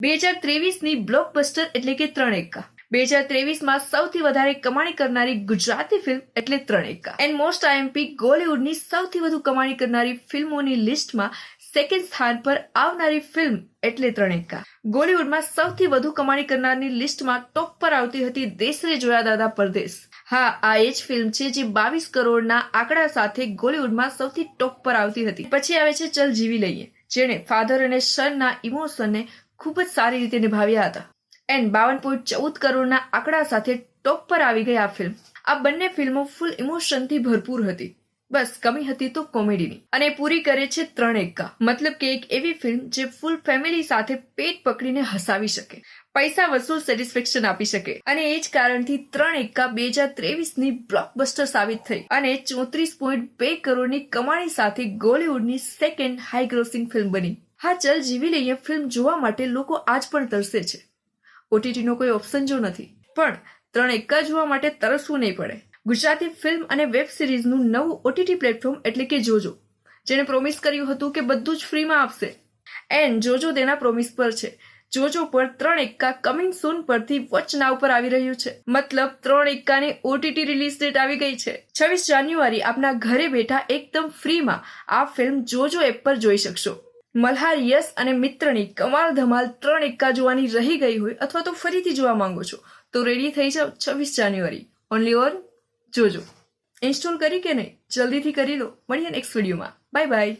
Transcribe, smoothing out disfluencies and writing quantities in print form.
2023ની blockbuster એટલે કે 3 એક્કા. 2023માં સૌથી વધારે કમાણી કરનારી ગુજરાતી ફિલ્મ એટલે 3 એક્કા. એન્ડ મોસ્ટ આઈએમપી બોલિવૂડની સૌથી વધુ કમાણી કરનારી ફિલ્મોની લિસ્ટમાં સેકન્ડ સ્થાન પર આવનારી ફિલ્મ એટલે 3 એક્કા. બોલિવૂડમાં સૌથી વધુ કમાણી કરનારની લિસ્ટમાં ટોપ પર આવતી હતી દેશ રે જોયા દાદા પરદેસ. હા, આ એ જ ફિલ્મ છે જે 22 કરોડના આંકડા સાથે બોલિવૂડમાં સૌથી ટોપ પર આવતી હતી. પછી આવે છે ચલ જીવી લઈએ, જેણે ફાધર અને સનના ઇમોશનને ખૂબ જ સારી રીતે નિભાવ્યા હતા. એન્ડ 52.14 કરોડના આંકડા સાથે ટોપ પર આવી ગઈ આ ફિલ્મ. આ બંને ફિલ્મો ફૂલ ઇમોશનથી ભરપૂર હતી. બસ કમી હતી તો કોમેડીની. અને પૂરી કરે છે 3 એક્કા. મતલબ કે એક એવી ફિલ્મ જે ફૂલ ફેમિલી સાથે પેટ પકડીને હસાવી શકે, પૈસા વસૂલ સેટિસ્ફેક્શન આપી શકે. અને એ જ કારણથી 3 એક્કા 2023ની બ્લોકબસ્ટર સાબિત થઈ અને 34.2 કરોડની કમાણી સાથે બોલિવૂડની સેકન્ડ હાઈ ગ્રોસિંગ ફિલ્મ બની. હા, ચલ જીવી લઈએ ફિલ્મ જોવા માટે લોકો આજ પણ તરસે છે. ઓટીટીનો કોઈ ઓપ્શન જો નથી, પણ 3 એક્કા જોવા માટે તરસવું નહીં પડે. ગુજરાતી ફિલ્મ અને વેબ સિરીઝનું નવું ઓટીટી પ્લેટફોર્મ એટલે કે જોજો, જેણે પ્રોમિસ કર્યું હતું કે બધું જ ફ્રીમાં આપશે. એન્ડ જોજો તેના પ્રોમિસ પર છે. જોજો પર 3 એક્કા કમિંગ સૂન પરથી વોચ નાઉ પર આવી રહ્યું છે. મતલબ 3 એક્કાની ઓટીટી રિલીઝ ડેટ આવી ગઈ છે. 26 જાન્યુઆરી આપના ઘરે બેઠા એકદમ ફ્રીમાં આ ફિલ્મ જોજો એપ પર જોઈ શકશો. મલ્હાર યશ અને મિત્રની કમાલ ધમાલ 3 એક્કા જોવાની રહી ગઈ હોય અથવા તો ફરીથી જોવા માંગો છો તો રેડી થઈ જાઓ 26 જાન્યુઆરી ઓનલી ઓન જોજો. ઇન્સ્ટોલ કરી કે નહીં? જલ્દીથી કરી લો. મળીએ નેક્સ્ટ વિડીયોમાં. Bye bye.